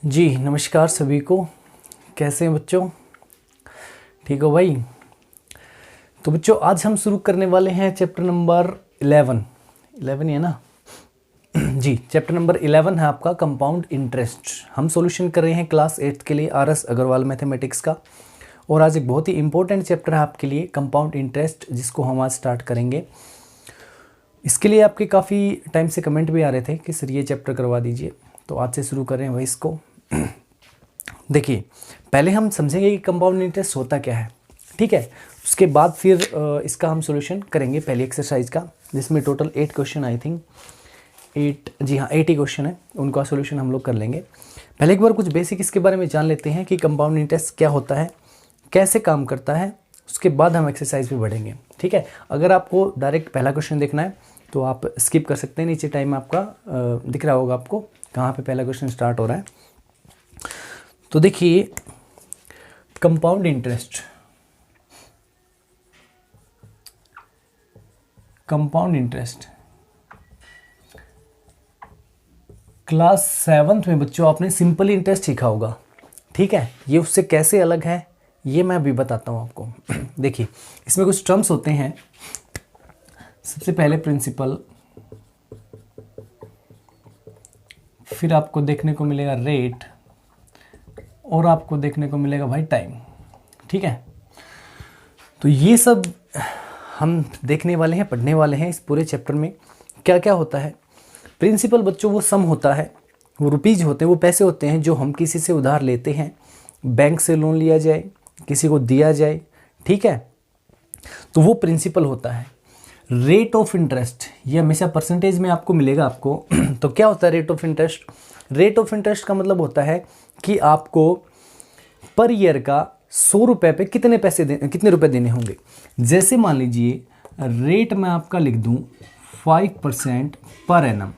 जी नमस्कार सभी को। कैसे हैं बच्चों? ठीक हो भाई? तो बच्चों आज हम शुरू करने वाले हैं चैप्टर नंबर 11 ही है ना? जी चैप्टर नंबर 11 है आपका कंपाउंड इंटरेस्ट। हम सॉल्यूशन कर रहे हैं क्लास 8 के लिए आर एस अग्रवाल मैथमेटिक्स का। और आज एक बहुत ही इंपॉर्टेंट चैप्टर है आपके लिए कंपाउंड इंटरेस्ट, जिसको हम आज स्टार्ट करेंगे। इसके लिए आपके काफ़ी टाइम से कमेंट भी आ रहे थे कि सर ये चैप्टर करवा दीजिए, तो आज से शुरू करें भाई इसको। देखिए पहले हम समझेंगे कि कंपाउंड इंटरेस्ट होता क्या है, ठीक है। उसके बाद फिर इसका हम सॉल्यूशन करेंगे पहली एक्सरसाइज का, जिसमें total 8 question I think 8 he question है, उनका सॉल्यूशन हम लोग कर लेंगे। पहले एक बार कुछ बेसिक इसके बारे में जान लेते हैं कि कंपाउंड इंटरेस्ट क्या होता है, कैसे काम करता है, उसके बाद हम एक्सरसाइज पे बढ़ेंगे, ठीक है। अगर आपको डायरेक्ट पहला क्वेश्चन देखना है तो आप स्किप कर सकते हैं, नीचे टाइम आपका दिख रहा होगा आपको कहाँ पे पहला क्वेश्चन स्टार्ट हो रहा है। तो देखिए कंपाउंड इंटरेस्ट, क्लास 7th में बच्चों आपने सिंपल इंटरेस्ट सीखा होगा, ठीक है। ये उससे कैसे अलग है ये मैं अभी बताता हूँ आपको। देखिए इसमें कुछ टर्म्स होते हैं। सबसे पहले प्रिंसिपल, फिर आपको देखने को मिलेगा रेट, और आपको देखने को मिलेगा भाई टाइम, ठीक है। तो ये सब हम देखने वाले हैं, पढ़ने वाले हैं इस पूरे चैप्टर में। क्या क्या होता है प्रिंसिपल बच्चों? वो सम होता है, वो रुपीज होते हैं, वो पैसे होते हैं जो हम किसी से उधार लेते हैं, बैंक से लोन लिया जाए, किसी को दिया जाए, ठीक है, तो वो प्रिंसिपल होता है। रेट ऑफ इंटरेस्ट ये हमेशा परसेंटेज में आपको मिलेगा आपको। तो क्या होता है rate of interest? Rate of interest का मतलब होता है कि आपको पर ईयर का 100 रुपये पे कितने रुपए देने होंगे। जैसे मान लीजिए रेट में आपका लिख दूं 5% पर एनम,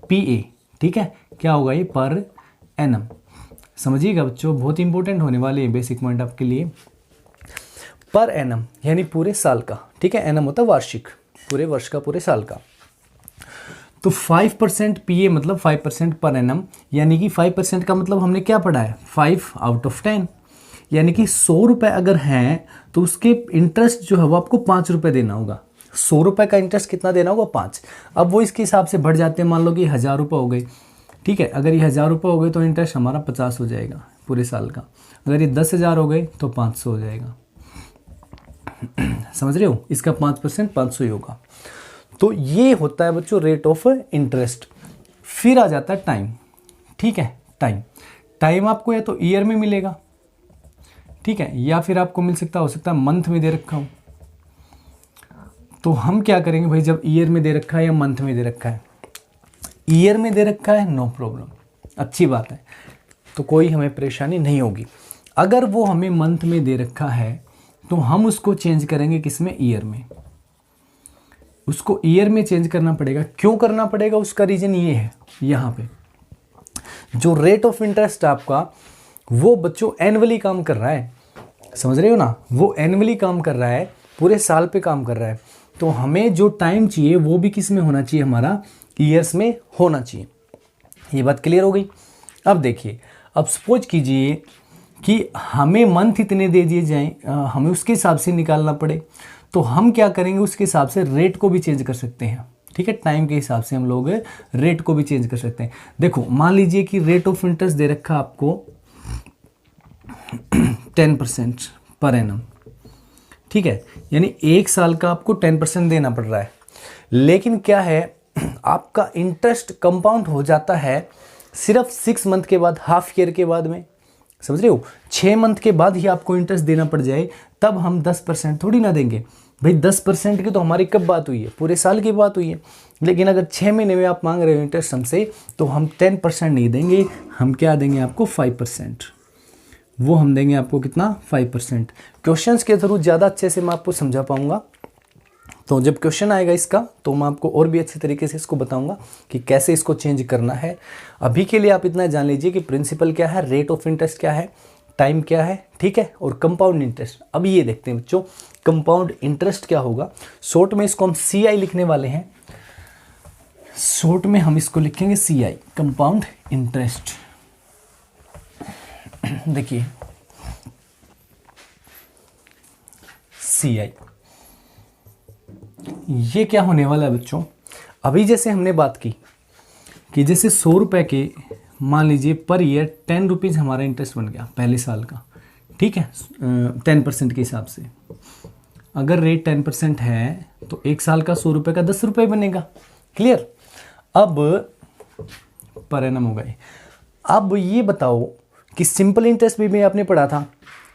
PA, ठीक है। क्या होगा ये? Per annum. समझिएगा बच्चों, बहुत इंपॉर्टेंट होने वाले हैं बेसिक पॉइंट आपके लिए। पर एनम यानी पूरे साल का, ठीक है। एनम होता है वार्षिक, पूरे वर्ष का, पूरे साल का। तो 5% PA मतलब 5% पर एनम, यानी कि 5% का मतलब हमने क्या पढ़ा है? 5 आउट ऑफ 10, यानी कि 100 रुपये अगर हैं तो उसके इंटरेस्ट जो है वो आपको 5 रुपये देना होगा। 100 रुपये का इंटरेस्ट कितना देना होगा? 5। अब वो इसके हिसाब से बढ़ जाते हैं। मान लो कि 1000 रुपये हो गए, ठीक है। अगर ये 1000 रुपये हो गए तो इंटरेस्ट हमारा 50 हो जाएगा पूरे साल का। अगर ये 10,000 हो गए तो 500 हो जाएगा। समझ रहे हो? इसका 5% 500 ही होगा। तो ये होता है बच्चों रेट ऑफ इंटरेस्ट। फिर आ जाता है टाइम, ठीक है। टाइम आपको या तो ईयर में मिलेगा, ठीक है, या फिर आपको मिल सकता हो सकता है मंथ में दे रखा हो। तो हम क्या करेंगे भाई, जब ईयर में दे रखा है या मंथ में दे रखा है? ईयर में दे रखा है, नो प्रॉब्लम, अच्छी बात है, तो कोई हमें परेशानी नहीं होगी। अगर वो हमें मंथ में दे रखा है तो हम उसको चेंज करेंगे किसमें? ईयर में। उसको ईयर में चेंज करना पड़ेगा। क्यों करना पड़ेगा? उसका रीजन ये है, यहाँ पे जो रेट ऑफ इंटरेस्ट आपका वो बच्चों एनुअली काम कर रहा है। समझ रहे हो ना? वो एनुअली काम कर रहा है, पूरे साल पे काम कर रहा है। तो हमें जो टाइम चाहिए वो भी किस में होना चाहिए? हमारा ईयर्स में होना चाहिए। ये बात क्लियर हो गई। अब देखिए, अब सपोज कीजिए कि हमें मंथ इतने दे दिए जाएं, हमें उसके हिसाब से निकालना पड़े, तो हम क्या करेंगे? उसके हिसाब से रेट को भी चेंज कर सकते हैं, ठीक है। टाइम के हिसाब से हम लोग रेट को भी चेंज कर सकते हैं। देखो मान लीजिए कि रेट ऑफ इंटरेस्ट दे रखा आपको 10% पर एनम, ठीक है, यानी एक साल का आपको 10% देना पड़ रहा है। लेकिन क्या है, आपका इंटरेस्ट कंपाउंड हो जाता है सिर्फ 6 मंथ के बाद, हाफ ईयर के बाद में। समझ रहे हो? 6 मंथ के बाद ही आपको इंटरेस्ट देना पड़ जाए, तब हम 10% थोड़ी ना देंगे भाई। 10% की तो हमारी कब बात हुई है? पूरे साल की बात हुई है। लेकिन अगर 6 महीने में आप मांग रहे हो इंटरेस्ट हमसे, तो हम 10% नहीं देंगे, हम क्या देंगे आपको? 5%। वो हम देंगे आपको कितना? 5%। क्वेश्चंस के थ्रू ज़्यादा अच्छे से मैं आपको समझा पाऊंगा। तो जब क्वेश्चन आएगा इसका तो मैं आपको और भी अच्छे तरीके से इसको बताऊंगा कि कैसे इसको चेंज करना है। अभी के लिए आप इतना जान लीजिए कि प्रिंसिपल क्या है, रेट ऑफ इंटरेस्ट क्या है, टाइम क्या है, ठीक है, और कंपाउंड इंटरेस्ट। अब ये देखते हैं बच्चों कंपाउंड इंटरेस्ट क्या होगा। शॉर्ट में इसको हम CI लिखने वाले हैं। शॉर्ट में हम इसको लिखेंगे CI, कंपाउंड इंटरेस्ट। देखिए CI, ये क्या होने वाला है बच्चों, अभी जैसे हमने बात की कि जैसे 100 रुपये के मान लीजिए पर ईयर 10 रुपीज़ हमारा इंटरेस्ट बन गया पहले साल का, ठीक है, 10% के हिसाब से। अगर रेट 10% है तो एक साल का 100 रुपये का 10 रुपये बनेगा। क्लियर। अब पर एनम हो गए। अब ये बताओ कि सिंपल इंटरेस्ट भी आपने पढ़ा था,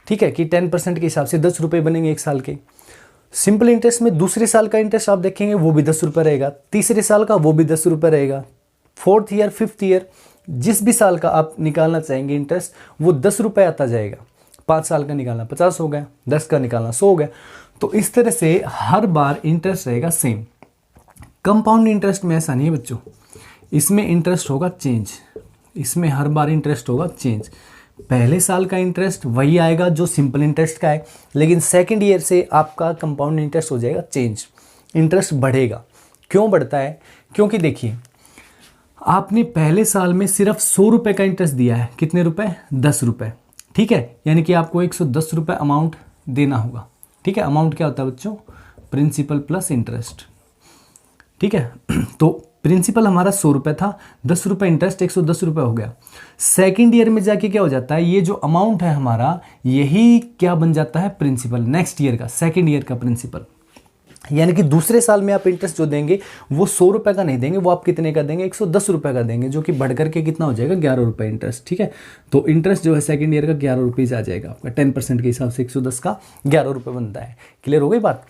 ठीक है, कि 10% के हिसाब से 10 रुपये बनेंगे एक साल के। सिंपल इंटरेस्ट में दूसरे साल का इंटरेस्ट आप देखेंगे वो भी 10 रुपये रहेगा, तीसरे साल का वो भी 10 रुपये रहेगा, 4th ईयर 5th ईयर जिस भी साल का आप निकालना चाहेंगे इंटरेस्ट वो 10 रुपये आता जाएगा। 5 साल का निकालना 50 हो गया, 10 का निकालना 100 हो गया। तो इस तरह से हर बार इंटरेस्ट रहेगा सेम। कंपाउंड इंटरेस्ट में ऐसा नहीं है बच्चों, इसमें इंटरेस्ट होगा चेंज, इसमें हर बार इंटरेस्ट होगा चेंज। पहले साल का इंटरेस्ट वही आएगा जो सिंपल इंटरेस्ट का है, लेकिन सेकंड ईयर से आपका कंपाउंड इंटरेस्ट हो जाएगा चेंज, इंटरेस्ट बढ़ेगा। क्यों बढ़ता है? क्योंकि देखिए आपने पहले साल में सिर्फ 100 रुपये का इंटरेस्ट दिया है, कितने रुपए? 10 रुपये, ठीक है, यानी कि आपको 110 रुपये अमाउंट देना होगा, ठीक है। अमाउंट क्या होता है बच्चों? प्रिंसिपल प्लस इंटरेस्ट, ठीक है। तो प्रिंसिपल हमारा 100 रुपये था, 10 रुपये इंटरेस्ट, 110 रुपये हो गया। सेकेंड ईयर में जाके क्या हो जाता है, ये जो अमाउंट है हमारा यही क्या बन जाता है? प्रिंसिपल, नेक्स्ट ईयर का, सेकेंड ईयर का प्रिंसिपल। यानी कि दूसरे साल में आप इंटरेस्ट जो देंगे वो 100 रुपये का नहीं देंगे, वो आप कितने का देंगे? 110 रुपये का देंगे, जो कि बढ़ करके कितना हो जाएगा? 11 रुपये इंटरेस्ट, ठीक है। तो इंटरेस्ट जो है सेकेंड ईयर का 11 रुपीज़ आ जाएगा आपका, 10% के हिसाब से 110 का 11 रुपये बनता है। क्लियर हो गई बात?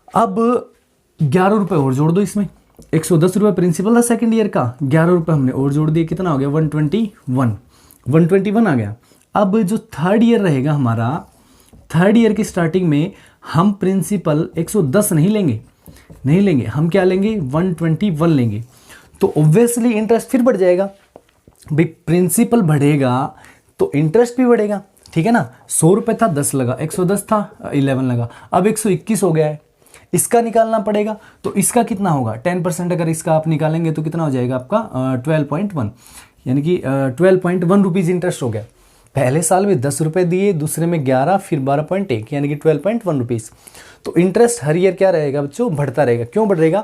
अब 11 रुपये और जोड़ दो इसमें, 110 रुपये प्रिंसिपल था सेकेंड ईयर का, 11 रुपये हमने और जोड़ दिए, कितना हो गया? 121 आ गया। अब जो थर्ड ईयर रहेगा हमारा, थर्ड ईयर की स्टार्टिंग में हम प्रिंसिपल 110 नहीं लेंगे, हम क्या लेंगे? 121 लेंगे। तो ऑब्वियसली इंटरेस्ट फिर बढ़ जाएगा भाई, प्रिंसिपल बढ़ेगा तो इंटरेस्ट भी बढ़ेगा, ठीक है ना। 100 रुपये था, 10 लगा, 110 था, 11 लगा, अब 121 हो गया है। इसका निकालना पड़ेगा, तो इसका कितना होगा? 10% अगर इसका आप निकालेंगे तो कितना हो जाएगा आपका? 12.1, यानी कि 12.1 रुपीज़ इंटरेस्ट हो गया। पहले साल में 10 रुपये दिए, दूसरे में 11, फिर 12.1, यानी कि 12.1 रुपीज़। तो इंटरेस्ट हर ईयर क्या रहेगा बच्चों? बढ़ता रहेगा। क्यों बढ़ रहेगा?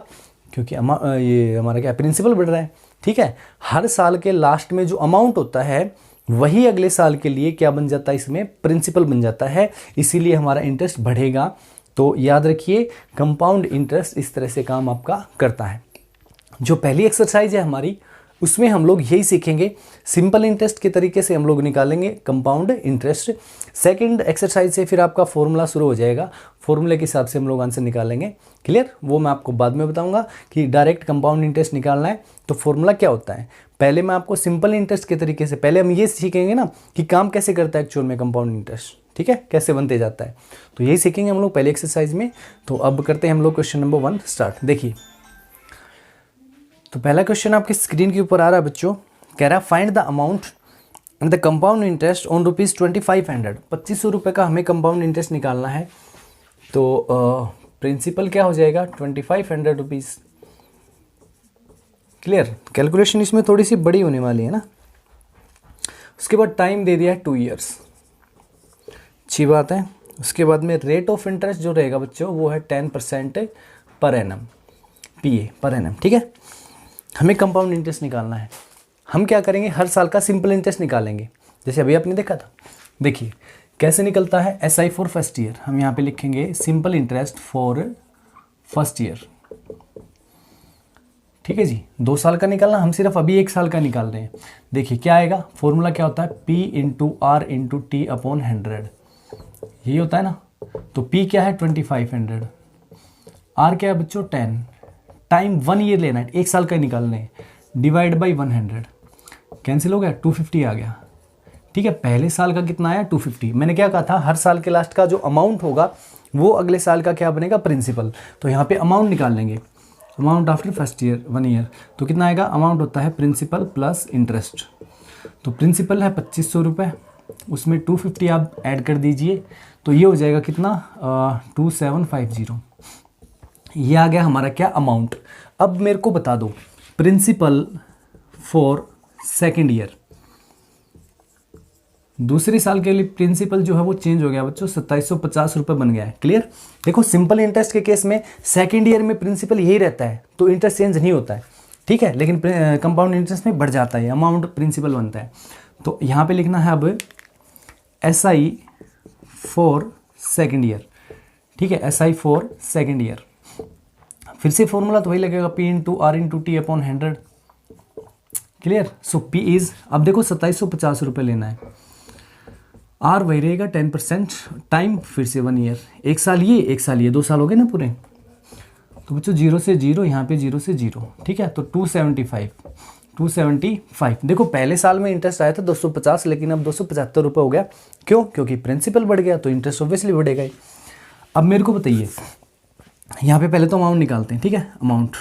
क्योंकि ये हमारा क्या प्रिंसिपल बढ़ रहा है, ठीक है। हर साल के लास्ट में जो अमाउंट होता है वही अगले साल के लिए क्या बन जाता है? इसमें प्रिंसिपल बन जाता है, इसीलिए हमारा इंटरेस्ट बढ़ेगा। तो याद रखिए कंपाउंड इंटरेस्ट इस तरह से काम आपका करता है। जो पहली एक्सरसाइज है हमारी उसमें हम लोग यही सीखेंगे, सिंपल इंटरेस्ट के तरीके से हम लोग निकालेंगे कंपाउंड इंटरेस्ट। सेकंड एक्सरसाइज से फिर आपका फॉर्मूला शुरू हो जाएगा, फॉर्मूले के हिसाब से हम लोग आंसर निकालेंगे। क्लियर? वो मैं आपको बाद में बताऊंगा कि डायरेक्ट कंपाउंड इंटरेस्ट निकालना है तो फॉर्मूला क्या होता है। पहले मैं आपको सिंपल इंटरेस्ट के तरीके से, पहले हम ये सीखेंगे ना कि काम कैसे करता है एक्चुअल में कंपाउंड इंटरेस्ट, ठीक है, कैसे बनते जाता है, तो यही सीखेंगे हम लोग पहले एक्सरसाइज में। तो अब करते हैं हम लोग क्वेश्चन नंबर 1 स्टार्ट। देखिए तो पहला क्वेश्चन आपकी स्क्रीन के ऊपर आ रहा है बच्चों, कह रहा है find the amount the compound interest on ₹2500। 2500 रुपये का हमें कंपाउंड इंटरेस्ट निकालना है। तो प्रिंसिपल क्या हो जाएगा? 2500 रुपीज़। क्लियर? कैलकुलेशन इसमें थोड़ी सी बड़ी होने वाली है ना। उसके बाद टाइम दे दिया है 2 ईयर्स, अच्छी बात है। उसके बाद में रेट ऑफ इंटरेस्ट जो रहेगा बच्चों वो है 10% per annum, PA per annum, ठीक है। हमें कंपाउंड इंटरेस्ट निकालना है। हम क्या करेंगे? हर साल का सिंपल इंटरेस्ट निकालेंगे, जैसे अभी आपने देखा था। देखिए कैसे निकलता है, SI फॉर फर्स्ट ईयर। हम यहाँ पे लिखेंगे simple interest for first year, ठीक है जी। 2 साल का निकालना, हम सिर्फ अभी 1 साल का निकाल रहे हैं। देखिए क्या आएगा, फॉर्मूला क्या होता है? P × R × T/100, यही होता है ना। तो P क्या है? 2500, R क्या है बच्चों? 10, टाइम 1 ईयर लेना है, 1 साल का निकालना है, डिवाइड बाई 100, कैंसिल हो गया, 250 आ गया, ठीक है। पहले साल का कितना आया? 250। मैंने क्या कहा था? हर साल के लास्ट का जो अमाउंट होगा वो अगले साल का क्या बनेगा? प्रिंसिपल। तो यहाँ पे अमाउंट निकाल लेंगे, amount after first year 1 year, तो कितना आएगा? अमाउंट होता है प्रिंसिपल प्लस इंटरेस्ट। तो प्रिंसिपल है 2500 रुपये, उसमें 250 आप ऐड कर दीजिए, तो ये हो जाएगा कितना? 2750। ये आ गया हमारा क्या? अमाउंट। अब मेरे को बता दो प्रिंसिपल फॉर सेकेंड ईयर, दूसरे साल के लिए प्रिंसिपल जो है वो चेंज हो गया बच्चों, 2750 रुपये बन गया है। क्लियर। देखो सिंपल इंटरेस्ट के केस में सेकेंड ईयर में प्रिंसिपल यही रहता है तो इंटरेस्ट चेंज नहीं होता है, ठीक है, लेकिन कंपाउंड इंटरेस्ट में बढ़ जाता है, अमाउंट प्रिंसिपल बनता है। तो यहाँ पे लिखना है अब SI फॉर सेकेंड ईयर, ठीक है, SI फॉर सेकेंड ईयर। फिर से फॉर्मूला तो वही लगेगा, P into R into T upon 100। Clear. So P is, अब देखो 2750 रुपये लेना है, R वही रहेगा 10%, टाइम फिर से 1 ईयर, 1 साल ये 1 साल ये, 2 साल हो गए ना पूरे। तो बच्चों 0 से 0, यहाँ पे 0 से 0, ठीक है। तो 275 देखो पहले साल में इंटरेस्ट आया था 250, लेकिन अब 275 रुपये हो गया। क्यों? क्योंकि प्रिंसिपल बढ़ गया तो इंटरेस्ट ऑब्वियसली बढ़ेगा ही। अब मेरे को बताइए, यहाँ पे पहले तो अमाउंट निकालते हैं, ठीक है, amount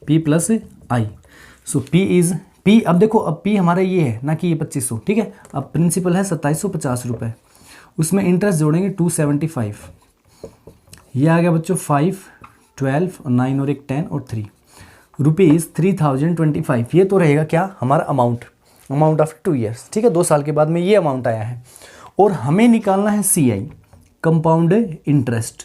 P plus I। So P is P, अब देखो अब P हमारा ये है ना कि ये 2500, ठीक है। अब प्रिंसिपल है 2750 रुपये, उसमें इंटरेस्ट जोड़ेंगे 275, ये आ गया बच्चों 5, 12 और 9 और एक 10 और 3 रुपीज़ 3025। ये तो रहेगा क्या हमारा अमाउंट आफ्टर 2 ईयर्स, ठीक है, 2 साल के बाद में ये अमाउंट आया है। और हमें निकालना है CI, कंपाउंड इंटरेस्ट।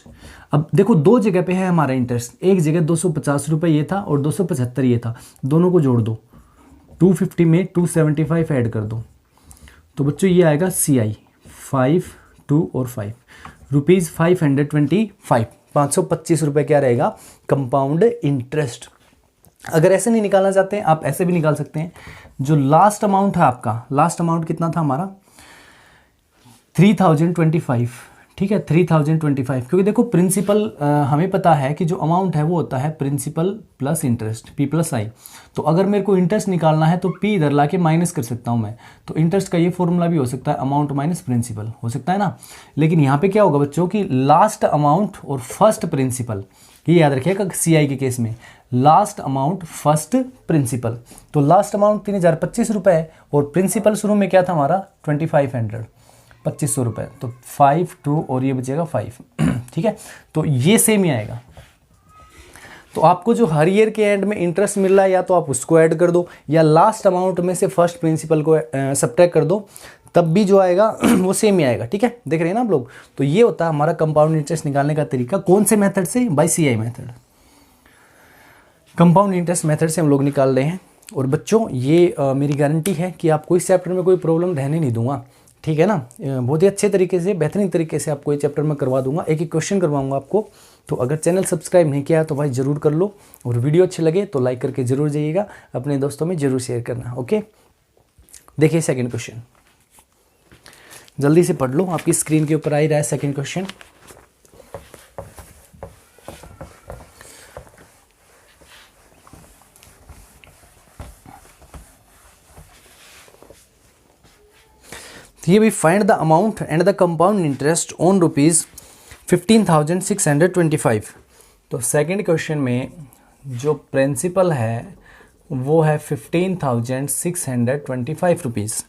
अब देखो 2 जगह पे है हमारा इंटरेस्ट, एक जगह 250 रुपये ये था और 275 ये था, दोनों को जोड़ दो, 250 में 275 ऐड कर दो, तो बच्चों ये आएगा CI 5, 2 और 5 रुपीज़ 525, 525 रुपये क्या रहेगा कंपाउंड इंटरेस्ट। अगर ऐसे नहीं निकालना चाहते हैं आप ऐसे भी निकाल सकते हैं। जो लास्ट अमाउंट है आपका, लास्ट अमाउंट कितना था हमारा 3025, ठीक है, 3025, क्योंकि देखो प्रिंसिपल हमें पता है कि जो अमाउंट है वो होता है principal plus interest, P plus I। तो अगर मेरे को इंटरेस्ट निकालना है तो P इधर ला के माइनस कर सकता हूँ मैं, तो इंटरेस्ट का ये फॉर्मूला भी हो सकता है, अमाउंट माइनस प्रिंसिपल, हो सकता है ना। लेकिन यहाँ पे क्या होगा बच्चों की लास्ट अमाउंट और फर्स्ट प्रिंसिपल, ये याद रखिएगा CI के केस में, लास्ट अमाउंट फर्स्ट प्रिंसिपल। तो लास्ट अमाउंट 3025 रुपये है और प्रिंसिपल शुरू में क्या था हमारा 2500 रुपये, तो 5, 2 और ये बचेगा 5, ठीक है। तो ये सेम ही आएगा। तो आपको जो हर ईयर के एंड में इंटरेस्ट मिल रहा है या तो आप उसको ऐड कर दो या लास्ट अमाउंट में से फर्स्ट प्रिंसिपल को सब्ट्रैक्ट कर दो, तब भी जो आएगा वो सेम ही आएगा, ठीक है। देख रहे हैं ना आप लोग। तो ये होता है हमारा कंपाउंड इंटरेस्ट निकालने का तरीका। कौन से मेथड से? By CI method, compound interest method से हम लोग निकाल रहे हैं। और बच्चों ये मेरी गारंटी है कि आपको इस चैप्टर में कोई प्रॉब्लम रहने नहीं दूंगा, ठीक है ना। बहुत ही अच्छे तरीके से, बेहतरीन तरीके से आपको ये चैप्टर में करवा दूंगा, एक एक क्वेश्चन करवाऊंगा आपको। तो अगर चैनल सब्सक्राइब नहीं किया है तो भाई ज़रूर कर लो, और वीडियो अच्छे लगे तो लाइक करके ज़रूर जाइएगा, अपने दोस्तों में ज़रूर शेयर करना। ओके, देखिए सेकंड क्वेश्चन, जल्दी से पढ़ लो, आपकी स्क्रीन के ऊपर आ ही रहा है सेकंड क्वेश्चन। ये भी find the amount and the compound interest on rupees 15,625। तो सेकंड क्वेश्चन में जो प्रिंसिपल है वो है 15,625 rupees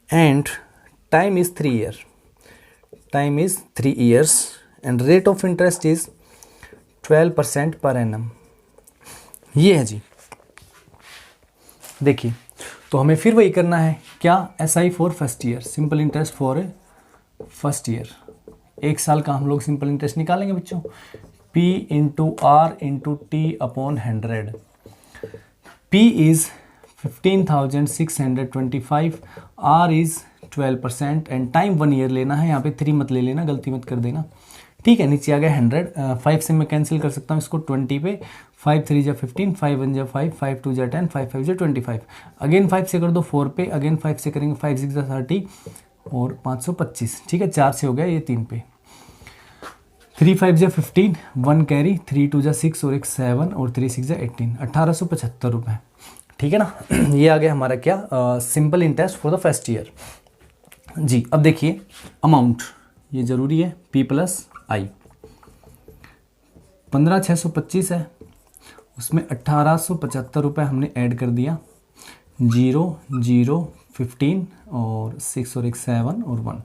and time is 3 year, time is 3 years and rate of interest is 12% per annum. ये है जी। देखिए तो हमें फिर वही करना है, क्या SI for first year, simple interest for first year. 1 साल का हम लोग सिंपल इंटरेस्ट निकालेंगे बच्चों, P into R into T upon 100। P is 15,625, R is 12% and time 1 year लेना है। यहाँ पे 3 मत ले लेना, गलती मत कर देना, ठीक है। नीचे आ गया 100, 5 से मैं कैंसिल कर सकता हूँ इसको 20 पे, 5 3 जा 15, 5 1 जा 5, 5 2 जा 10, 5 5 जा 25, अगेन 5 से कर दो 4 पे, अगेन 5 से करेंगे 5 6 जा 30 और 525, ठीक है। 4 से हो गया ये 3 पे, 3 5 जा 15, 1 कैरी, 3 2 जा 6 और एक 7 और 3 6 जा 18, 1875 रुपये, ठीक है ना। ये आ गया हमारा क्या simple interest for the first year जी। अब देखिए अमाउंट, ये ज़रूरी है, P प्लस I 15,625 है, उसमें 1875 रुपये हमने ऐड कर दिया, 0 0 15 और 6 और एक 7 और 1,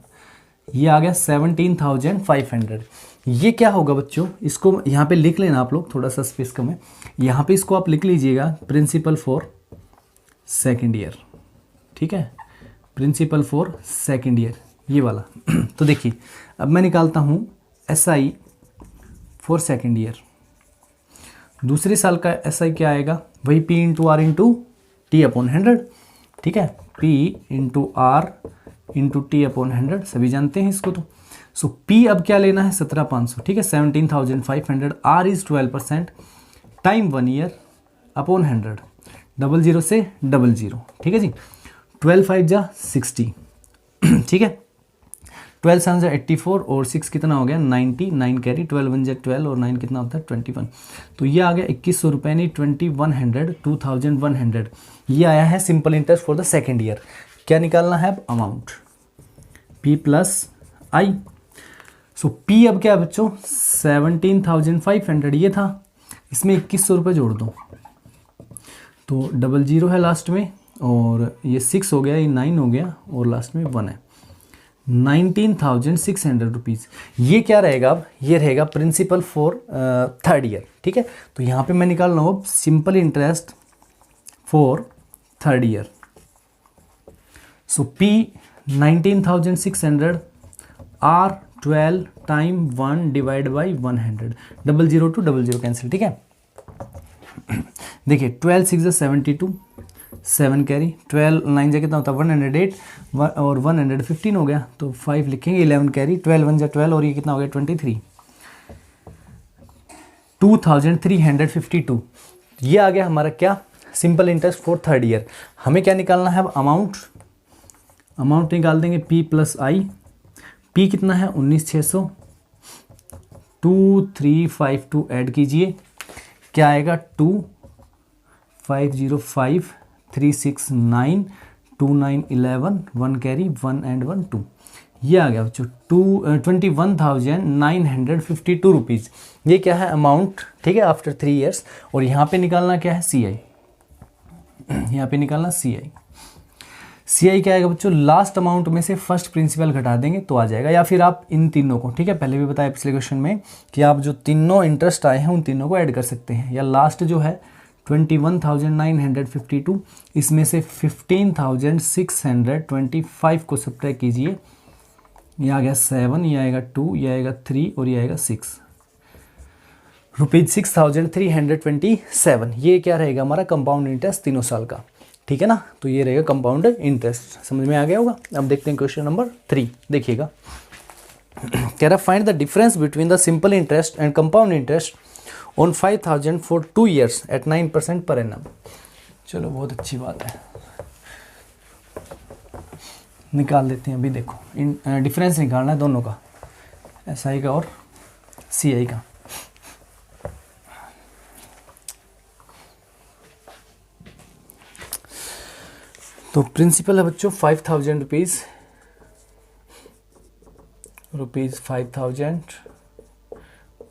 ये आ गया 17,500। ये क्या होगा बच्चों, इसको यहाँ पे लिख लेना आप लोग, थोड़ा सा स्पेस कम है, यहाँ पे इसको आप लिख लीजिएगा प्रिंसिपल फॉर सेकेंड ईयर, ठीक है, प्रिंसिपल फॉर सेकेंड ईयर, ये वाला। तो देखिए अब मैं निकालता हूँ SI फॉर सेकेंड ईयर। दूसरे साल का SI क्या आएगा, वही P into R into T upon 100, ठीक है, P into R into T upon 100, सभी जानते हैं इसको। तो सो P अब क्या लेना है, 17,500, ठीक है, 17,500, R is 12%, time 1 year upon 100, 00 से 00, ठीक है जी। 12 5 जा 60, ठीक है, 12 7 जा 84 और 6 कितना हो गया 90, 9 कैरी, 12 1 जा 12 और 9 कितना होता है 21। तो ये आ गया 2100 रुपये, नहीं 2100, 2100, ये आया है simple interest for the second year. क्या निकालना है अब, अमाउंट P प्लस आई। सो P अब क्या है बच्चों, 17,500 ये था, इसमें 2100 रुपये जोड़ दो तो 00 है लास्ट में, और ये 6 हो गया, ये 9 हो गया, और लास्ट में 1 है, 19,600 रुपीज़। ये क्या रहेगा अब, ये रहेगा प्रिंसिपल फॉर थर्ड ईयर, ठीक है। तो यहाँ पे मैं निकाल रहा हूँ simple interest for third year. So P 19,600, R 12 time 1 divide by 100, 00 to 00 cancel, ठीक है। देखिए 12 6 जा 72, 7 कैरी, 12 9 जा कितना होता है 108, और 115 हो गया, तो 5 लिखेंगे, 11 कैरी, 12 1 जा 12, और ये कितना हो गया 23, 2352। ये आ गया हमारा क्या, simple interest for third year. हमें क्या निकालना है अब, अमाउंट निकाल देंगे P प्लस आई। P कितना है 19,600, 2352 ऐड कीजिए, क्या आएगा 2505 369 2911, 1 कैरी, 1 एंड 1 2, ये आ गया बच्चों 21,952 रुपीज़। ये क्या है अमाउंट, ठीक है, आफ्टर 3 ईयर्स। और यहाँ पे निकालना क्या है CI, यहाँ पे निकालना CI क्या आएगा बच्चों, लास्ट अमाउंट में से फर्स्ट प्रिंसिपल घटा देंगे तो आ जाएगा, या फिर आप इन तीनों को, ठीक है, पहले भी बताया पिछले क्वेश्चन में कि आप जो तीनों इंटरेस्ट आए हैं उन तीनों को ऐड कर सकते हैं, या लास्ट जो है 21,952, इसमें से 15,625 को सब्ट्रैक्ट कीजिए, ये आ गया 7, ये आएगा 2, ये आएगा 3 और ये आएगा 6, ₹6,327। ये क्या रहेगा हमारा कंपाउंड इंटरेस्ट तीनों साल का, ठीक है ना। तो ये रहेगा कंपाउंड इंटरेस्ट, समझ में आ गया होगा। अब देखते हैं क्वेश्चन नंबर 3, देखिएगा। कह रहा find the difference between the simple interest and compound interest on 5,000 for 2 years at 9% per annum. चलो बहुत अच्छी बात है, निकाल देते हैं। अभी देखो डिफरेंस निकालना है दोनों का, SI का और CI का। तो प्रिंसिपल है बच्चों 5,000 रुपीज़ 5,000,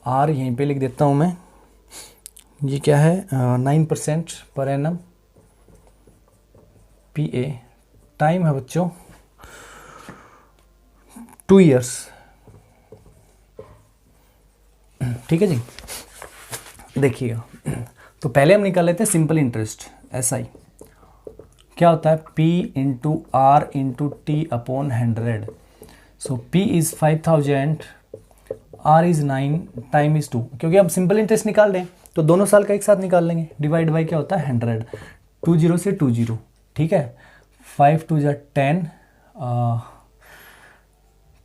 R यहीं पे लिख देता हूँ मैं, ये क्या है 9% पर एनम, PA, टाइम है बच्चों 2 ईयर्स, ठीक है जी। देखिएगा, तो पहले हम निकाल लेते हैं सिंपल इंटरेस्ट SI, क्या होता है P into R into T upon 100। So P is 5,000, R is 9, time is 2। क्योंकि अब सिंपल इंटरेस्ट निकाल लें तो दोनों साल का एक साथ निकाल लेंगे, डिवाइड बाई क्या होता है 100, 20 से 20, ठीक है, 5 2 जा 10,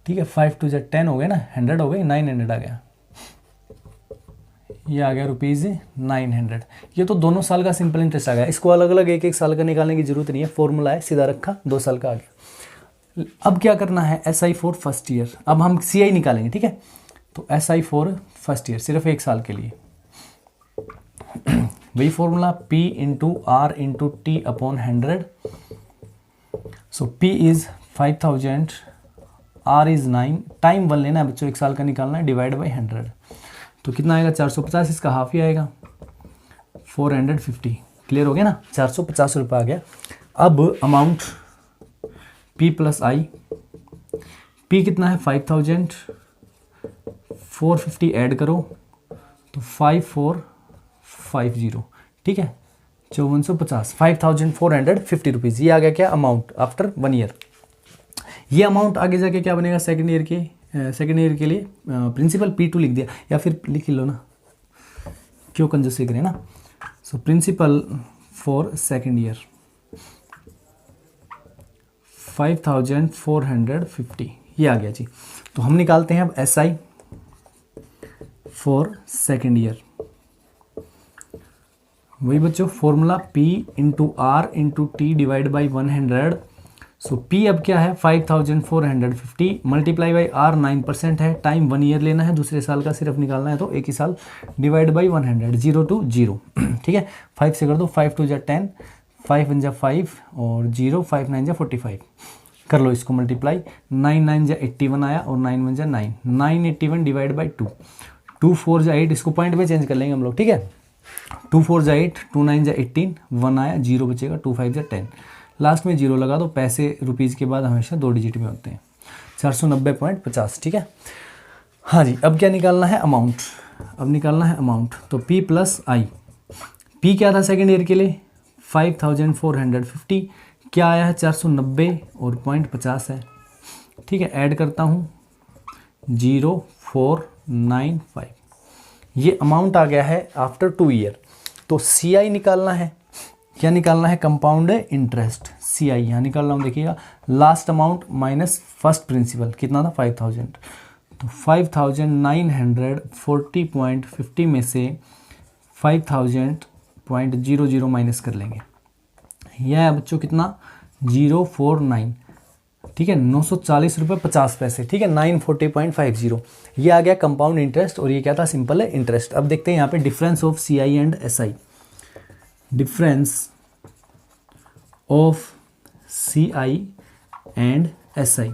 ठीक है, 5 2 जा 10 हो गए ना, 100 हो गए, 900 आ गया, ये आ गया ₹900। ये तो दोनों साल का सिंपल इंटरेस्ट आ गया, इसको अलग अलग एक एक साल का निकालने की जरूरत नहीं है, फॉर्मूला है, सीधा रखा, 2 साल का आ गया। अब क्या करना है SI फॉर फर्स्ट ईयर, अब हम CI निकालेंगे, ठीक है। तो SI फॉर फर्स्ट ईयर सिर्फ 1 साल के लिए, वही formula P into R into T upon 100। So P is 5,000, R is 9, time 1 लेना है बच्चों, 1 साल का निकालना है, डिवाइड बाई 100, तो कितना आएगा 450, इसका हाफ ही आएगा 450। क्लियर हो गया ना, 450 रुपये आ गया। अब अमाउंट P प्लस आई, P कितना है 5,000, 450 ऐड करो तो 5450, ठीक है, 5450, 5,450 रुपीज़, ये आ गया क्या अमाउंट आफ्टर 1 ईयर। ये अमाउंट आगे जाके क्या बनेगा सेकेंड ईयर के लिए प्रिंसिपल P2 लिख दिया, या फिर लिख लो ना, क्यों कंजूसी करें ना। सो प्रिंसिपल फॉर सेकेंड ईयर 5450, ये आ गया जी। तो हम निकालते हैं अब SI फॉर सेकेंड ईयर। वही बच्चों formula P into R into T divide by 100। So P अब क्या है 5450 मल्टीप्लाई बाई R 9% है, टाइम 1 ईयर लेना है, दूसरे साल का सिर्फ निकालना है तो एक ही साल, डिवाइड बाई 100, 0 to 0। ठीक है, 5 से कर दो, 5 2 जा 10, 5 1 जा 5 और 0, 5 9 जा 45, कर लो इसको मल्टीप्लाई, 9 9 जा 81 आया और 9 1 जा 9, 981 डिवाइड बाई 2, 2 4 जा 8, इसको पॉइंट में चेंज कर लेंगे हम लोग। ठीक है, 2 4 जा 8, 2 9 जा 18, 1 आया, 0 बचेगा, 2 5 जा 10, लास्ट में 0 लगा दो। पैसे रुपीज़ के बाद हमेशा 2 डिजिट में होते हैं, 490.50। ठीक है, हाँ जी। अब क्या निकालना है अमाउंट, अब निकालना है अमाउंट। तो P प्लस आई, P क्या था सेकेंड ईयर के लिए 5450, क्या आया है 490 और 0.50 है। ठीक है, ऐड करता हूँ 0495, ये अमाउंट आ गया है आफ्टर 2 ईयर। तो CI निकालना है, क्या निकालना है कंपाउंड इंटरेस्ट, CI यहाँ निकाल रहा हूँ, देखिएगा last amount minus first principle कितना था 5000, तो 5940.50 में से 5000.00 माइनस कर लेंगे, यह है बच्चों कितना 049। ठीक है, 940 रुपये 50 पैसे। ठीक है, 940.50, ये आ गया कंपाउंड इंटरेस्ट, और ये क्या था सिंपल है इंटरेस्ट। अब देखते हैं यहाँ पे difference of CI and SI, difference of CI and SI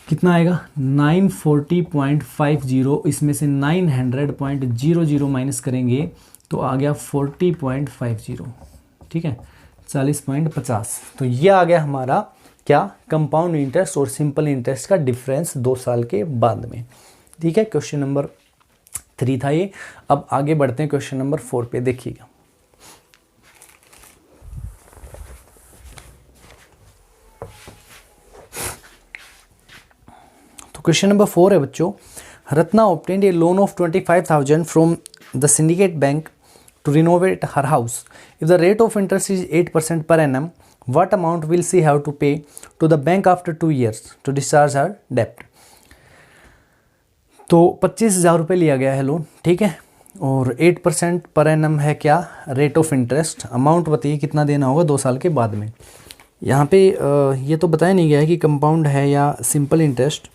कितना आएगा 940.50, इसमें से 900.00 माइनस करेंगे तो आ गया 40.50। ठीक है, 40.50। तो ये आ गया हमारा क्या कंपाउंड इंटरेस्ट और सिंपल इंटरेस्ट का डिफरेंस 2 साल के बाद में। ठीक है, क्वेश्चन नंबर 3 था ये। अब आगे बढ़ते हैं क्वेश्चन नंबर 4 पे, देखिएगा। तो क्वेश्चन नंबर 4 है बच्चों, Ratna obtained a loan of 25,000 from the syndicate bank to renovate her house. If the rate of interest is 8% per annum, what amount will she have to pay to the bank after 2 years to discharge her debt? तो 25,000 रुपये लिया गया है loan. ठीक है, और 8% per annum है क्या रेट ऑफ इंटरेस्ट। अमाउंट बताइए कितना देना होगा 2 साल के बाद में। यहाँ पे ये तो बताया नहीं गया है कि कंपाउंड है या सिंपल इंटरेस्ट,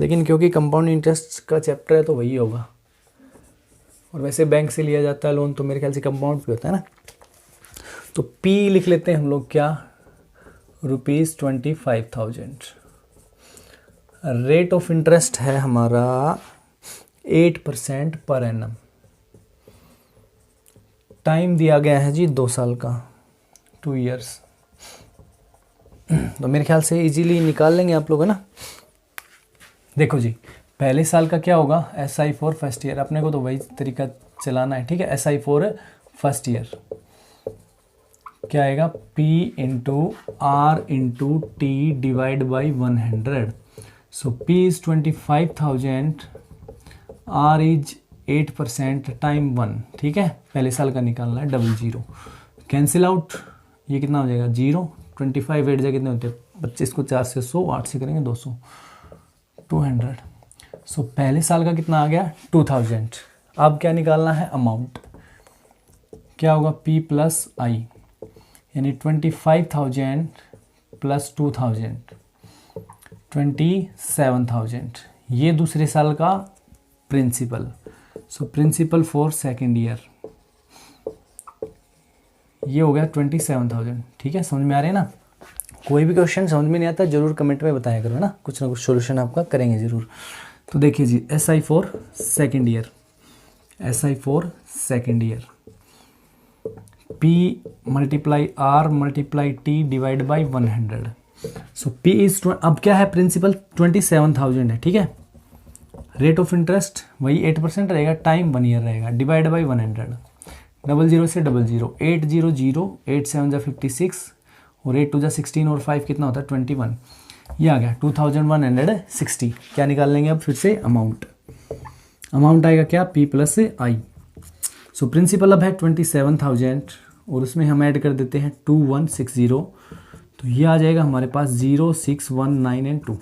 लेकिन क्योंकि कंपाउंड इंटरेस्ट का चैप्टर है तो वही होगा, और वैसे बैंक से लिया जाता है लोन तो मेरे ख्याल से कंपाउंड पे होता है ना। तो P लिख लेते हैं हम लोग क्या ₹25,000। रेट ऑफ इंटरेस्ट है हमारा 8% पर एनम। टाइम दिया गया है जी 2 साल का, 2 इयर्स। तो मेरे ख्याल से इजीली निकाल लेंगे आप लोग, है ना। देखो जी, पहले साल का क्या होगा SI फॉर फर्स्ट ईयर, अपने को तो वही तरीका चलाना है। ठीक है, SI फॉर फर्स्ट ईयर क्या आएगा P into R into T divide by 100। So P is 25,000, R is 8%, time 1। ठीक है, पहले साल का निकालना है, 00 कैंसिल आउट, ये कितना हो जाएगा 0। 25 8 जगह कितने होते हैं 25 को 4 से 100, 8 से करेंगे 200, 200। सो पहले साल का कितना आ गया 2000। अब क्या निकालना है अमाउंट, क्या होगा P प्लस आई, यानी 25,000 प्लस 2,000 27,000, ये दूसरे साल का principal. So principal for second year ये हो गया 27,000। ठीक है, समझ में आ रहे हैं ना। कोई भी क्वेश्चन समझ में नहीं आता जरूर कमेंट में बताया करो, है ना, कुछ ना कुछ सॉल्यूशन आपका करेंगे ज़रूर। तो देखिए जी, SI for second year, SI for second year P multiply R multiply T divide by 100। So P is, अब क्या है प्रिंसिपल 27,000 है। ठीक है, रेट ऑफ इंटरेस्ट वही 8% रहेगा, टाइम 1 ईयर रहेगा, डिवाइड बाई 100, 00 से 00, 800, 8 7 जा 56 और 8 2 जा 16 और 5 कितना होता है 21। ये आ गया 2160। क्या निकाल लेंगे अब फिर से अमाउंट आएगा क्या, P प्लस आई। सो प्रिंसिपल अब है 27,000 और उसमें हम ऐड कर देते हैं 2160, तो ये आ जाएगा हमारे पास 0619 एंड 2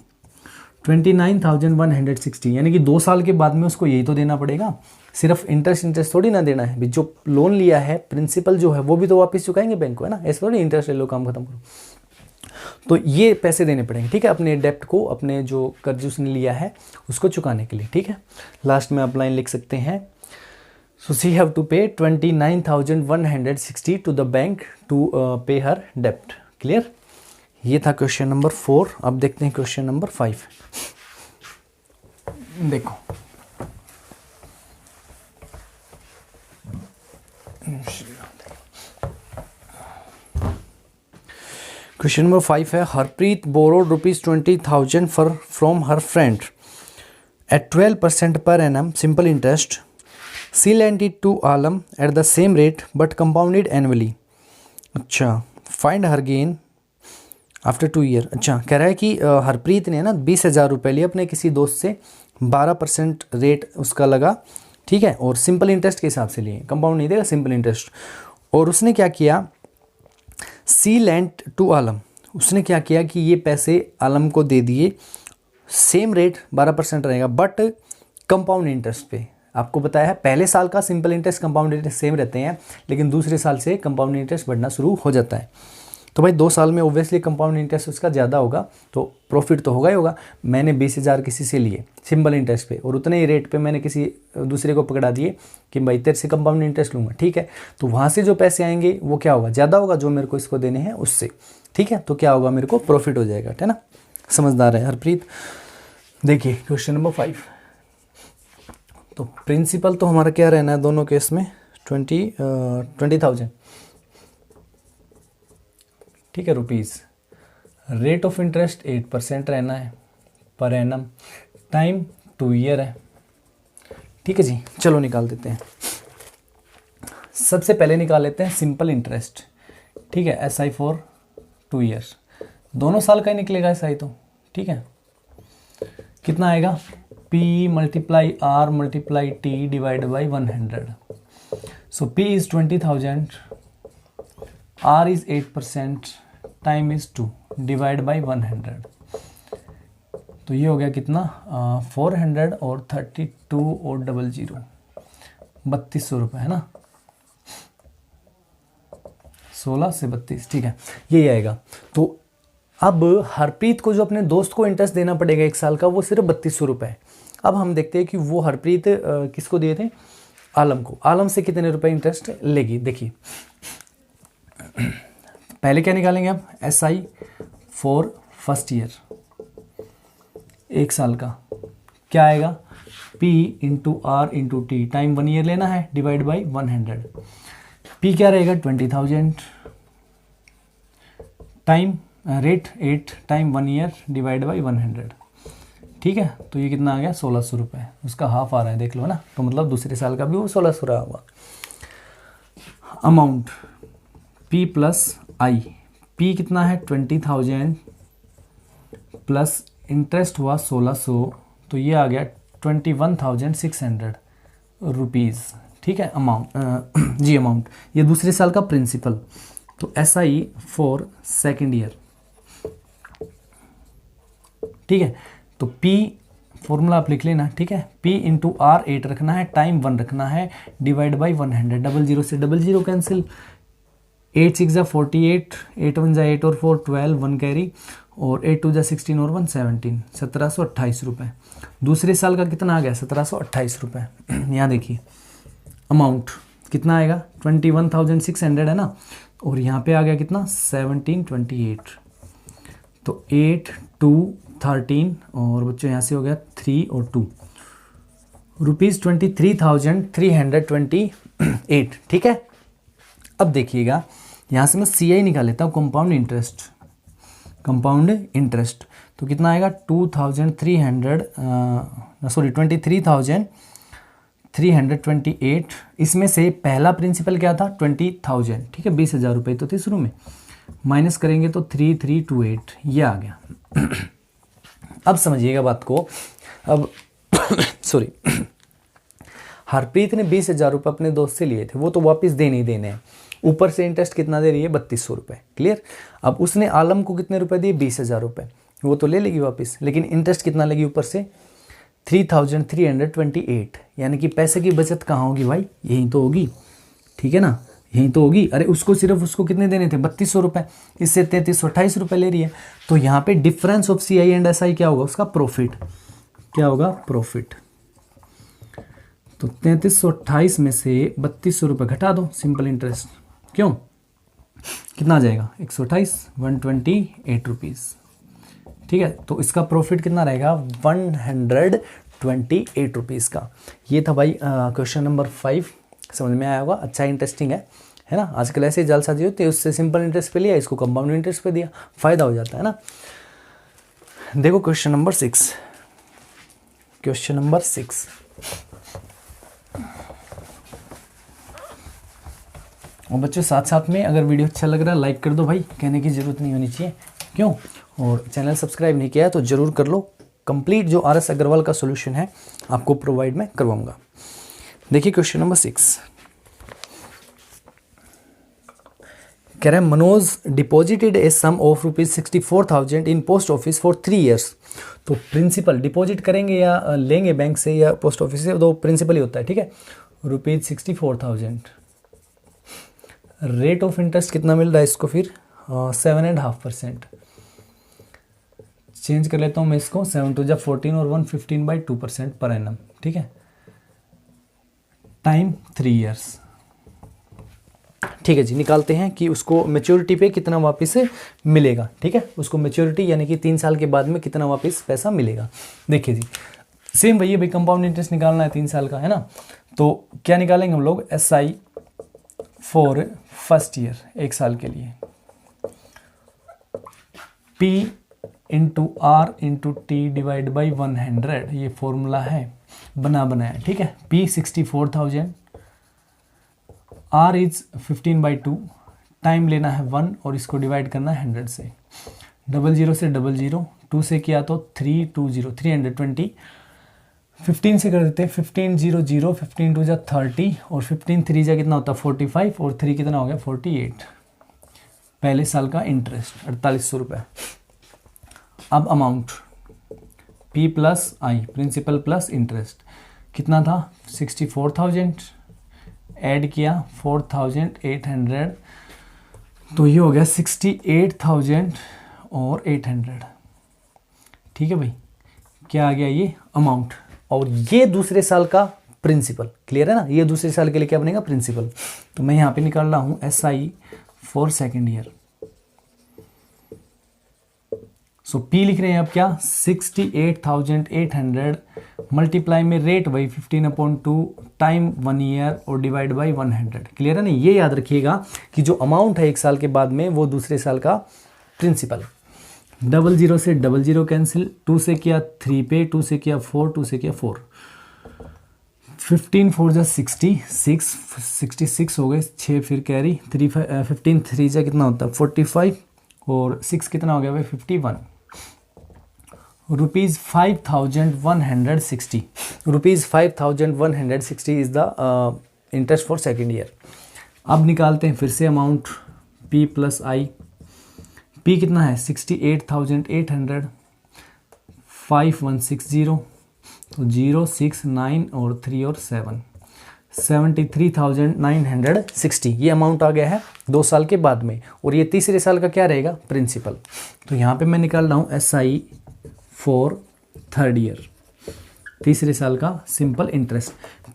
29,160। यानी कि 2 साल के बाद में उसको यही तो देना पड़ेगा, सिर्फ इंटरेस्ट थोड़ी ना देना है। जो लोन लिया है प्रिंसिपल जो है वो भी तो वापस चुकाएंगे बैंक को, है ना, ऐसे थोड़ी इंटरेस्ट ले लो काम खत्म करो। तो ये पैसे देने पड़ेंगे, ठीक है, अपने डेप्ट को, अपने जो कर्ज उसने लिया है उसको चुकाने के लिए, ठीक है। लास्ट में आप लाइन लिख सकते हैं, सो शी हैव टू पे 29,160 टू द बैंक टू पे हर डेप्ट। क्लियर। ये था क्वेश्चन नंबर 4। अब देखते हैं क्वेश्चन नंबर 5। देखो क्वेश्चन नंबर 5 है, Harpreet borrowed ₹20,000 from her friend at 12% per annum simple interest. She lent it to Alam at the same rate but compounded annually. अच्छा, find her gain after 2 year. अच्छा, कह रहा है कि हरप्रीत ने ना 20,000 रुपये लिए अपने किसी दोस्त से, 12% रेट उसका लगा, ठीक है, और सिंपल इंटरेस्ट के हिसाब से लिए, कंपाउंड नहीं देगा, सिंपल इंटरेस्ट। और उसने क्या किया, सी लेंट टू आलम, उसने क्या किया कि ये पैसे आलम को दे दिए, सेम रेट 12% रहेगा बट कंपाउंड इंटरेस्ट पे। आपको बताया है पहले साल का simple interest compound interest same रहते हैं, लेकिन दूसरे साल से कंपाउंड इंटरेस्ट बढ़ना शुरू हो जाता है। तो भाई 2 साल में ओब्वियसली कंपाउंड इंटरेस्ट उसका ज़्यादा होगा, तो प्रॉफिट तो होगा ही होगा। मैंने 20,000 किसी से लिए सिंपल इंटरेस्ट पे और उतने ही रेट पे मैंने किसी दूसरे को पकड़ा दिए कि भाई तेरे से कंपाउंड इंटरेस्ट लूँगा, ठीक है। तो वहाँ से जो पैसे आएंगे वो क्या होगा, ज़्यादा होगा जो मेरे को इसको देने हैं उससे, ठीक है। तो क्या होगा, मेरे को प्रॉफिट हो जाएगा, है ना। समझदार है हरप्रीत। देखिए क्वेश्चन नंबर 5। तो प्रिंसिपल तो हमारा क्या रहना है दोनों केस में, 20,000, ठीक है, रुपीज़। रेट ऑफ इंटरेस्ट 8% रहना है पर एनम, टाइम 2 ईयर है, ठीक है जी। चलो निकाल देते हैं। सबसे पहले निकाल लेते हैं सिंपल इंटरेस्ट, ठीक है, SI फॉर 2 ईयर्स, दोनों साल का ही निकलेगा SI तो, ठीक है। कितना आएगा, P multiply R multiply T divide by 100। So P is 20,000, R is 8%, time is 2 divide by 100। तो ये हो गया कितना, 400 और 32 और 00, 3200 रुपये, है ना, 16 से 32, ठीक है, यही आएगा। तो अब हरप्रीत को जो अपने दोस्त को इंटरेस्ट देना पड़ेगा 1 साल का, वो सिर्फ 3200 रुपये है। अब हम देखते हैं कि वो हरप्रीत किसको दिए थे, आलम को। आलम से कितने रुपए इंटरेस्ट लेगी, देखिए पहले क्या निकालेंगे आप, SI फॉर फर्स्ट ईयर, 1 साल का, क्या आएगा, P into R into T, time 1 year लेना है, डिवाइड बाई 100। P क्या रहेगा, 20,000, time rate 8, time 1 year divide by 100, ठीक है। तो ये कितना आ गया, 1600 रुपये, उसका हाफ आ रहा है, देख लो ना। तो मतलब दूसरे साल का भी वो 1600 रहा होगा। अमाउंट P प्लस आई, P कितना है 20,000 प्लस इंटरेस्ट हुआ 1600, तो ये आ गया 21,600 रुपीज़, ठीक है। अमाउंट जी, अमाउंट ये दूसरे साल का प्रिंसिपल। तो SI फॉर सेकेंड ईयर, ठीक है। तो P फॉर्मूला आप लिख लेना, ठीक है, P इंटू R 8 रखना है, टाइम 1 रखना है, डिवाइड बाई 100, 00 से 00 कैंसिल, 8 6 जा 48, 8 1 जा 8 और 4 12, 1 कैरी, और 8 2 जा 16 और 1 17, 1728 रुपये। दूसरे साल का कितना आ गया, 1728 रुपये। यहाँ देखिए अमाउंट कितना आएगा, 21,600 है ना, और यहाँ पे आ गया कितना, 1728। तो 8 2 13 और बच्चों यहाँ से हो गया 3 और 2, ₹23,328, ठीक है। अब देखिएगा यहाँ से मैं CI निकाल लेता हूँ, कंपाउंड इंटरेस्ट। तो कितना आएगा, 23,328। इसमें से पहला प्रिंसिपल क्या था, 20,000, ठीक है, 20,000 रुपये तो थे शुरू में, माइनस करेंगे तो 3328, ये आ गया। अब समझिएगा बात को। अब सॉरी, हरप्रीत ने 20,000 रुपये अपने दोस्त से लिए थे, वो तो वापस देने ही देने हैं, ऊपर से इंटरेस्ट कितना दे रही है, 3200 रुपये। क्लियर। अब उसने आलम को कितने रुपए दिए, 20,000 रुपये, वो तो ले लेगी वापस, लेकिन इंटरेस्ट कितना लेगी ऊपर से, 3,328। यानी कि पैसे की बचत कहाँ होगी भाई, यहीं तो होगी, ठीक है ना, यहीं तो होगी। अरे उसको सिर्फ उसको कितने देने थे, 3200 रुपये, इससे 3328 रुपये ले रही है। तो यहाँ पे difference of CI and SI क्या होगा, उसका प्रॉफिट क्या होगा, प्रॉफिट। तो 3328 में से 3200 रुपये घटा दो, सिंपल इंटरेस्ट, क्यों, कितना आ जाएगा, 128, 128 रुपीज़। ठीक है, तो इसका प्रॉफिट कितना रहेगा, 128 रुपीज़ का। ये था भाई क्वेश्चन नंबर 5। समझ में आया होगा, अच्छा इंटरेस्टिंग है ना। आजकल ऐसे जालसाजी होती है, उससे सिंपल इंटरेस्ट पे लिया, इसको कंपाउंड इंटरेस्ट पे दिया, फ़ायदा हो जाता है ना। देखो क्वेश्चन नंबर 6, क्वेश्चन नंबर 6। और बच्चों साथ साथ में अगर वीडियो अच्छा लग रहा है लाइक कर दो भाई, कहने की ज़रूरत नहीं होनी चाहिए, क्यों, और चैनल सब्सक्राइब नहीं किया है तो ज़रूर कर लो। कंप्लीट जो RS अग्रवाल का सॉल्यूशन है आपको प्रोवाइड मैं करवाऊंगा। देखिए क्वेश्चन नंबर 6 कह रहे हैं, Manoj deposited a sum of ₹64,000 in post office for 3 years. तो प्रिंसिपल डिपॉजिट करेंगे या लेंगे बैंक से या पोस्ट ऑफिस से, तो प्रिंसिपल ही होता है, ठीक है। ₹64,000, रेट ऑफ इंटरेस्ट कितना मिल रहा है इसको, फिर 7.5%। चेंज कर लेता हूँ मैं इसको, 7 2 14 और 115/2% पर एनम, ठीक है। टाइम 3 ईयर्स, ठीक है जी। निकालते हैं कि उसको मैच्योरिटी पे कितना वापस मिलेगा, ठीक है। उसको मैच्योरिटी यानी कि 3 साल के बाद में कितना वापस पैसा मिलेगा। देखिए जी, सेम भैया भाई कंपाउंड इंटरेस्ट निकालना है 3 साल का, है ना। तो क्या निकालेंगे हम लोग, SI फॉर फर्स्ट ईयर, 1 साल के लिए, P into R into T divide by 100, ये फॉर्मूला है बनाया, ठीक है। P 64,000, R इज 15/2, टाइम लेना है 1 और इसको डिवाइड करना है 100 से। 00 से 00, 2 से किया तो 320, 320, 15 से कर देते हैं 1500, 15 2 30 और 15 3 जा कितना होता है 45 और 3 कितना हो गया 48। पहले साल का इंटरेस्ट 4800 रुपये। अब amount P plus I, principal plus interest, कितना था 64,000, ऐड किया 4,800, तो ये हो गया 68,000 और 800, ठीक है भाई। क्या आ गया ये अमाउंट, और ये दूसरे साल का प्रिंसिपल, क्लियर है ना। ये दूसरे साल के लिए क्या बनेगा, प्रिंसिपल। तो मैं यहाँ पे निकाल रहा हूँ SI for second year. So P लिख रहे हैं अब क्या, 68,800 मल्टीप्लाई में रेट वही 15/2, टाइम 1 ईयर और डिवाइड बाई 100, क्लियर है ना। ये याद रखिएगा कि जो अमाउंट है 1 साल के बाद में वो दूसरे साल का प्रिंसिपल। 00 से 00 कैंसिल, 2 से किया 3 पे, 2 से किया 4, 2 से किया 4, 15 4 जा 66 हो गए, 6 फिर कैरी 3 15 3 जा कितना होता है 45 और 6 कितना हो गया भाई 51। ₹5,160, ₹5,160 is the interest for second year. अब निकालते हैं फिर से amount P plus I। P कितना है 68,800, 5160, तो 0 6 9 और 3 और 7, 73,960 ये अमाउंट आ गया है 2 साल के बाद में। और ये तीसरे साल का क्या रहेगा, प्रिंसिपल। तो यहाँ पे मैं निकाल रहा हूँ SI फॉर थर्ड ईयर, तीसरे साल का सिंपल इंटरेस्ट।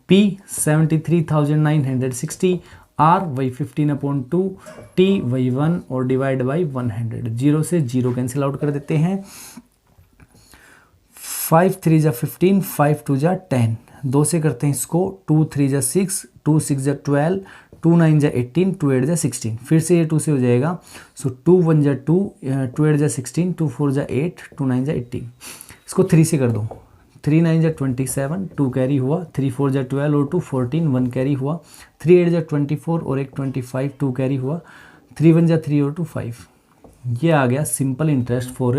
P 73,960, R वही 15/2, T वही 1 और डिवाइड बाई 100। 0 से 0 कैंसिल आउट कर देते हैं, 5 3 जा 15, 5 2 जा 10, 2 से करते हैं इसको, 2 3 जा 6, 2 6 जा 12, 2 9 जा 18, 2 8 जा 16, फिर से ये 2 से हो जाएगा। सो 2 1 जा 2, 2 8 जा 16, 2 4 जा 8, 2 9 जा 18, इसको 3 से कर दो, 3 9 जा 27, 2 कैरी हुआ, 3 4 जा 12 और 2 14, 1 कैरी हुआ, 3 8 जा 24 और 1 25, 2 कैरी हुआ, 3 1 जा 3 और 2 5। ये आ गया simple interest for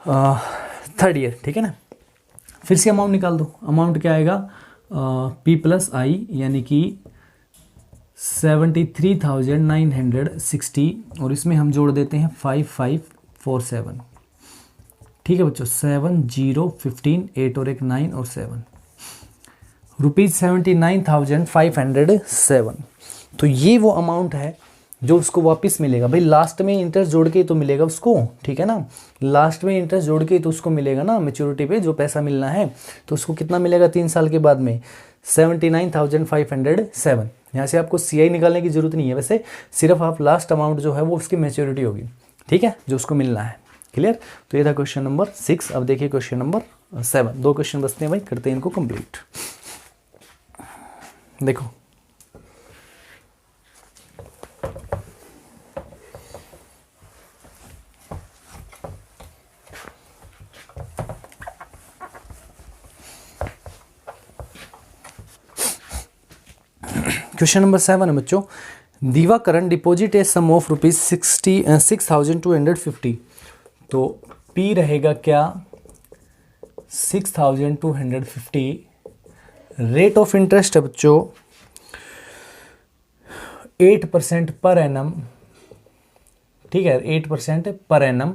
third year, ठीक है ना। फिर से अमाउंट निकाल दो, अमाउंट क्या आएगा पी प्लस आई यानी कि 73,960 और इसमें हम जोड़ देते हैं 5547, ठीक है बच्चों। 7 0 15 8 और एक 9 और 7 ₹79,507। तो ये वो अमाउंट है जो उसको वापस मिलेगा भाई। लास्ट में इंटरेस्ट जोड़ के तो मिलेगा उसको, ठीक है ना। लास्ट में इंटरेस्ट जोड़ के तो उसको मिलेगा ना, मैच्योरिटी पे जो पैसा मिलना है। तो उसको कितना मिलेगा 3 साल के बाद में 79,507। यहाँ से आपको CI निकालने की जरूरत नहीं है, वैसे सिर्फ आप लास्ट अमाउंट जो है वो उसकी मैच्योरिटी होगी, ठीक है, जो उसको मिलना है। क्लियर। तो ये था क्वेश्चन नंबर 6। अब देखिए क्वेश्चन नंबर 7। 2 क्वेश्चन बचते हैं भाई, करते हैं इनको कंप्लीट। देखो क्वेश्चन नंबर 7 है बच्चों। दिवाकरण डिपॉजिट ए सम ऑफ ₹6,250। तो P रहेगा क्या 6,250। रेट ऑफ इंटरेस्ट है बच्चों 8% पर एनम, ठीक है, 8% पर एनम।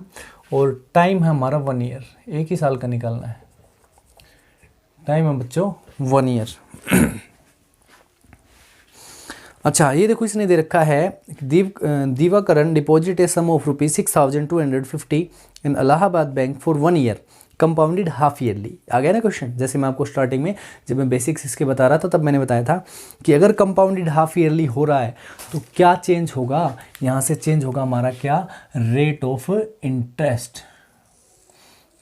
और टाइम है हमारा 1 ईयर, 1 ही साल का निकालना है। टाइम है बच्चों 1 ईयर। अच्छा ये देखो इसने दे रखा है Divakaran deposit a sum of ₹6,250 in Allahabad bank for 1 year compounded half yearly. आ गया ना क्वेश्चन। जैसे मैं आपको स्टार्टिंग में जब मैं बेसिक्स इसके बता रहा था तब मैंने बताया था कि अगर कंपाउंडेड हाफ ईयरली हो रहा है तो क्या चेंज होगा, यहाँ से चेंज होगा हमारा क्या रेट ऑफ इंटरेस्ट।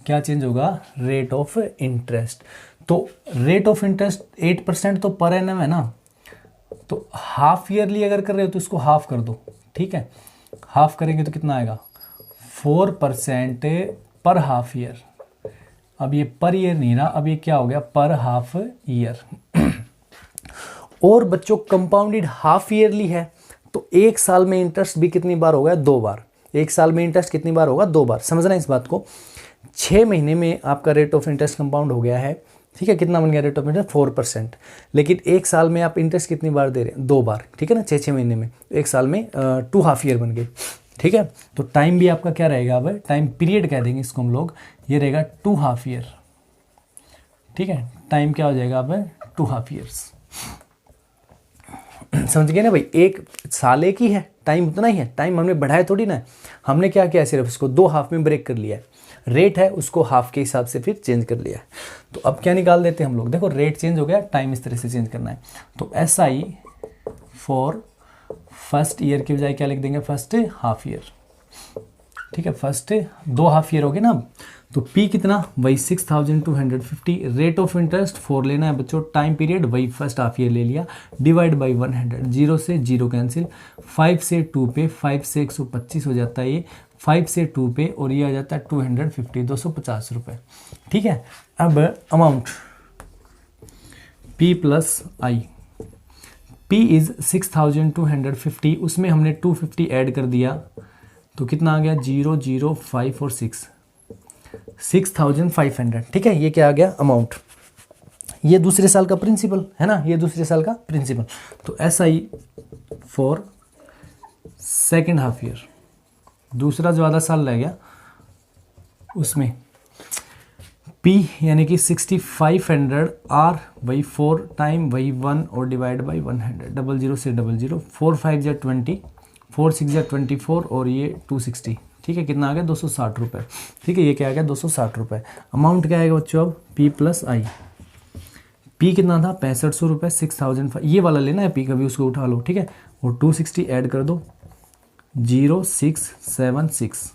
क्या चेंज होगा रेट ऑफ इंटरेस्ट। तो रेट ऑफ इंटरेस्ट 8% तो पर एनम है ना, तो हाफ ईयरली अगर कर रहे हो तो इसको हाफ कर दो, ठीक है। हाफ करेंगे तो कितना आएगा 4% पर हाफ ईयर। अब ये पर ईयर नहीं रहा, अब ये क्या हो गया पर हाफ ईयर। और बच्चों कंपाउंडेड हाफ ईयरली है तो 1 साल में इंटरेस्ट भी कितनी बार होगा 2 बार। 1 साल में इंटरेस्ट कितनी बार होगा 2 बार। समझना इस बात को। 6 महीने में आपका रेट ऑफ इंटरेस्ट कंपाउंड हो गया है, ठीक है। कितना बन गया रेट ऑफ इंटरेस्ट 4%। लेकिन 1 साल में आप इंटरेस्ट कितनी बार दे रहे हैं 2 बार, ठीक है ना। 6 महीने में 1 साल में 2 हाफ ईयर बन गए, ठीक है। तो टाइम भी आपका क्या रहेगा अब टाइम पीरियड कह देंगे इसको हम लोग, ये रहेगा 2 हाफ ईयर, ठीक है। टाइम क्या हो जाएगा अब 2 हाफ ईयर्स। समझ गए ना भाई। 1 साल एक ही है, टाइम उतना ही है। टाइम हमने बढ़ाया थोड़ी ना, हमने क्या किया सिर्फ इसको 2 हाफ में ब्रेक कर लिया है। रेट है उसको हाफ के हिसाब से फिर चेंज कर लिया है। तो अब क्या निकाल देते हैं हम लोग, देखो रेट चेंज हो गया, टाइम इस तरह से चेंज करना है। तो SI फॉर फर्स्ट ईयर की बजाय क्या लिख देंगे फर्स्ट हाफ ईयर, ठीक है। फर्स्ट 2 हाफ ईयर हो गए ना। अब तो P कितना वही 6,250। रेट ऑफ इंटरेस्ट 4 लेना है बच्चों। टाइम पीरियड वही फर्स्ट हाफ ईयर ले लिया, डिवाइड बाई 100। 0 से 0 कैंसिल, 5 से 2 पे, 5 से 125 हो जाता है ये, 5 से 2 पे, और ये आ जाता है 250 250 रुपये, ठीक है। अब amount P plus I. P is 6,250, उसमें हमने 250 ऐड कर दिया तो कितना आ गया 0 0 5 और 6 6,500, ठीक है। ये क्या आ गया अमाउंट। ये दूसरे साल का प्रिंसिपल है ना, ये दूसरे साल का प्रिंसिपल। तो SI for second half year, दूसरा जो आधा साल रह गया उसमें P यानी कि 6,500 R वही 4 टाइम वही 1 और डिवाइड बाई 100। 00 से 00, 4 5 जा 20, 4 6 जा 24 और ये 260, ठीक है। कितना आ गया 260 रुपये, ठीक है। ये क्या आ गया 260 रुपये। अमाउंट क्या आएगा बच्चों अब P प्लस आई। P कितना था 6500 रुपये, 6,000। ये वाला लेना है P, कभी उसको उठा लो, ठीक है। और 260 ऐड कर दो 0676,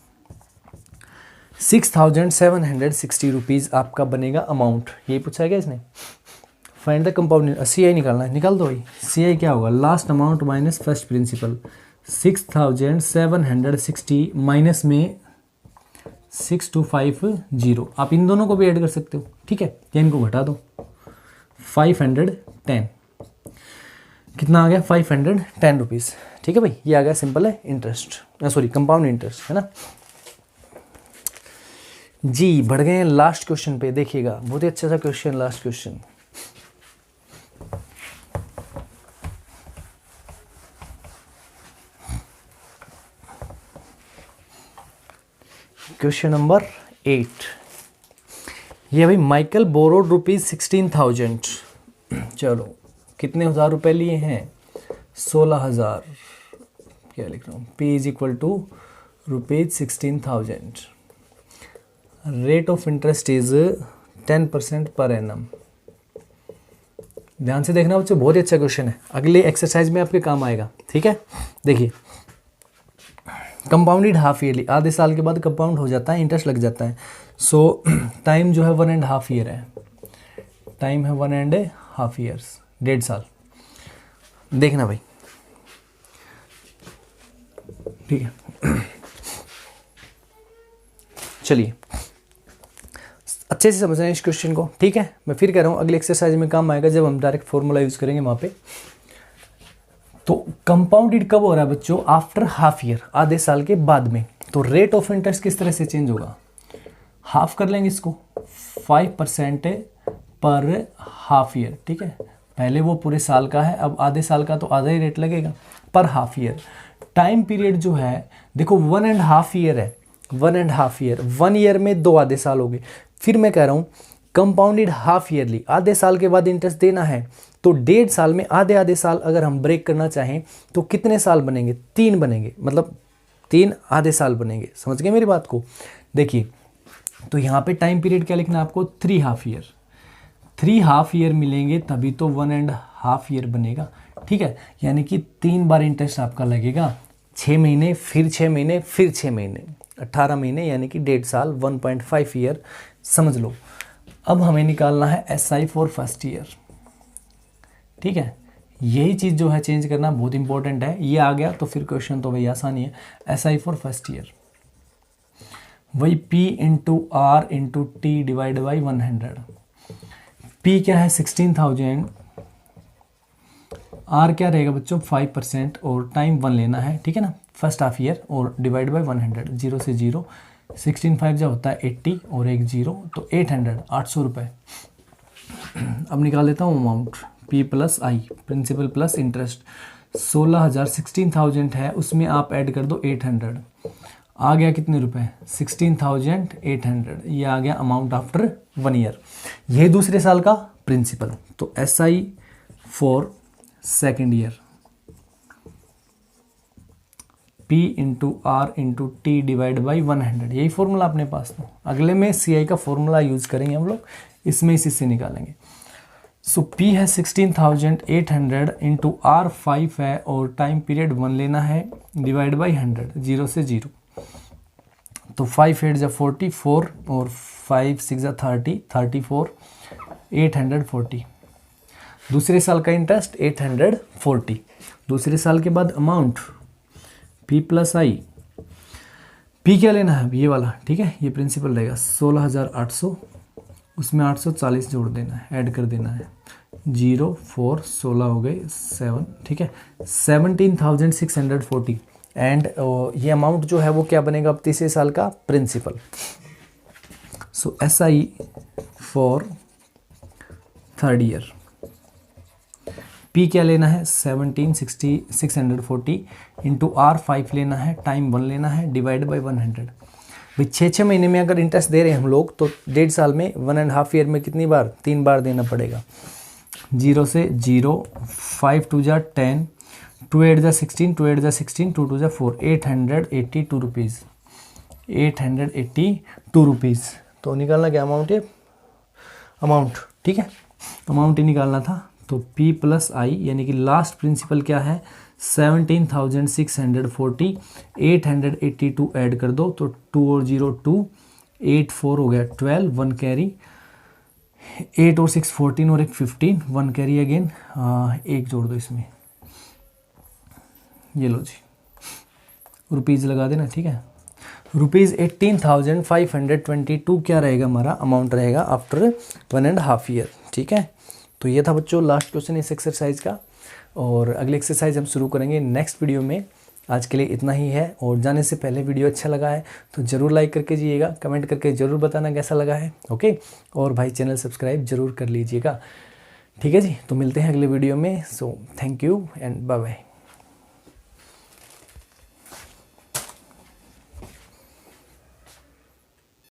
6,760 रुपीज़ आपका बनेगा अमाउंट। यही पूछा है क्या इसने। फाइंड द कंपाउंड CI निकालना है, निकाल दो भाई। CI क्या होगा last amount minus first principle. 6,760 minus में 6250। आप इन दोनों को भी ऐड कर सकते हो, ठीक है, या इनको घटा दो। 510 कितना आ गया 510 रुपीज़, ठीक है भाई। ये आ गया सिंपल है इंटरेस्ट, सॉरी कंपाउंड इंटरेस्ट है ना। जी बढ़ गए हैं लास्ट क्वेश्चन पे, देखिएगा बहुत ही अच्छा सा question, last question. Question number 8। ये भाई माइकल बोरोड ₹16,000। चलो कितने हज़ार रुपए लिए हैं? 16,000। क्या लिख रहा हूँ, P is equal to ₹16,000। Rate of interest is 10% per annum. ध्यान से देखना बच्चों, बहुत ही अच्छा क्वेश्चन है, अगले एक्सरसाइज में आपके काम आएगा। ठीक है, देखिए कंपाउंडेड हाफ ईयरली, आधे साल के बाद कंपाउंड हो जाता है, इंटरेस्ट लग जाता है। सो टाइम जो है 1.5 ईयर है, टाइम है 1.5 ईयर्स, 1.5 साल। देखना भाई, ठीक है। चलिए अच्छे से समझना है इस क्वेश्चन को, ठीक है। मैं फिर कह रहा हूँ अगले एक्सरसाइज में काम आएगा जब हम डायरेक्ट फॉर्मूला यूज करेंगे वहां पे। तो कंपाउंडेड कब हो रहा है बच्चों? आफ्टर हाफ ईयर, आधे साल के बाद में। तो रेट ऑफ इंटरेस्ट किस तरह से चेंज होगा? हाफ कर लेंगे इसको, 5% पर हाफ ईयर, ठीक है। पहले वो पूरे साल का है, अब आधे साल का, तो आधा ही रेट लगेगा पर हाफ ईयर। टाइम पीरियड जो है देखो 1.5 ईयर है, 1.5 ईयर, 1 ईयर में 2 आधे साल हो गए। फिर मैं कह रहा हूँ कंपाउंडेड हाफ ईयरली, आधे साल के बाद इंटरेस्ट देना है, तो 1.5 साल में आधे आधे साल अगर हम ब्रेक करना चाहें तो कितने साल बनेंगे? 3 बनेंगे, मतलब 3 आधे साल बनेंगे। समझ गए मेरी बात को? देखिए तो यहाँ पे टाइम पीरियड क्या लिखना है आपको? 3 हाफ ईयर, 3 हाफ ईयर मिलेंगे तभी तो 1.5 ईयर बनेगा, ठीक है। यानी कि 3 बार इंटरेस्ट आपका लगेगा, 6 महीने, फिर 6 महीने, फिर 6 महीने, 18 महीने, यानी कि 1.5 साल, 1.5 ईयर समझ लो। अब हमें निकालना है SI फॉर फर्स्ट ईयर, ठीक है। यही चीज़ जो है चेंज करना बहुत इंपॉर्टेंट है। ये आ गया तो फिर क्वेश्चन तो भाई आसान ही है। SI फॉर फर्स्ट ईयर वही P into R into T divide by 100। P क्या है? 16,000, R क्या रहेगा बच्चों? 5% और टाइम 1 लेना है, ठीक है ना, फर्स्ट हाफ ईयर, और डिवाइड बाई 100, 0 से 0, 16 5 जो होता है 80 और एक 0, तो 800, 800 रुपये। अब निकाल लेता हूँ अमाउंट, P प्लस आई, प्रिंसिपल प्लस इंटरेस्ट। 16,000, 16,000 है, उसमें आप ऐड कर दो 800, आ गया कितने रुपए? 16,800। ये आ गया अमाउंट आफ्टर 1 ईयर। ये दूसरे साल का प्रिंसिपल। तो SI for second year, P into R into T divide by 100, यही फॉर्मूला अपने पास। तो अगले में CI का फॉर्मूला यूज करेंगे हम लोग, इसमें इसी से निकालेंगे। सो P है 16,800 इंटू R 5 है और टाइम पीरियड 1 लेना है, डिवाइड बाई 100, 0 से 0, तो 5 8 जा 44 और 5 6 जा 30, 34, 840। दूसरे साल का इंटरेस्ट 840। दूसरे साल के बाद अमाउंट P प्लस आई। P क्या लेना है? ये वाला, ठीक है, ये प्रिंसिपल रहेगा 16,800, उसमें 840 जोड़ देना है, ऐड कर देना है, 0 4 16 हो गए 7, ठीक है, 17,640। एंड ये अमाउंट जो है वो क्या बनेगा अब तीसरे साल का? Principal. So SI for third year, P क्या लेना है? 17,640 इंटू R 5 लेना है, टाइम 1 लेना है, डिवाइड बाई 100। भाई 6 महीने में अगर इंटरेस्ट दे रहे हैं हम लोग, तो 1.5 साल में 1.5 ईयर में कितनी बार? 3 बार देना पड़ेगा। 0 से 0, 5 2 जा 10, 2 8 जा 16, 2 8 जा 16, 2 2 जा 4, 882 रुपीज़, 882 रुपीज़। तो निकालना क्या अमाउंट है? अमाउंट, ठीक है, अमाउंट ही निकालना था। तो P प्लस आई, यानी कि लास्ट प्रिंसिपल क्या है? 17,640, 882 ऐड कर दो, तो 2 और 0 2, 8 4 हो गया 12, 1 कैरी, 8 और 6 14 और एक 15, 1 कैरी अगेन, एक जोड़ दो इसमें, ये लो जी, रुपीज़ लगा देना, ठीक है। ₹18,522 क्या रहेगा हमारा अमाउंट रहेगा आफ्टर 1.5 ईयर, ठीक है। तो ये था बच्चों लास्ट क्वेश्चन इस एक्सरसाइज का, और अगले एक्सरसाइज हम शुरू करेंगे नेक्स्ट वीडियो में। आज के लिए इतना ही है। और जाने से पहले वीडियो अच्छा लगा है तो ज़रूर लाइक करके जाइएगा, कमेंट करके ज़रूर बताना कैसा लगा है। ओके, और भाई चैनल सब्सक्राइब ज़रूर कर लीजिएगा। ठीक है जी, तो मिलते हैं अगले वीडियो में। So thank you and bye bye.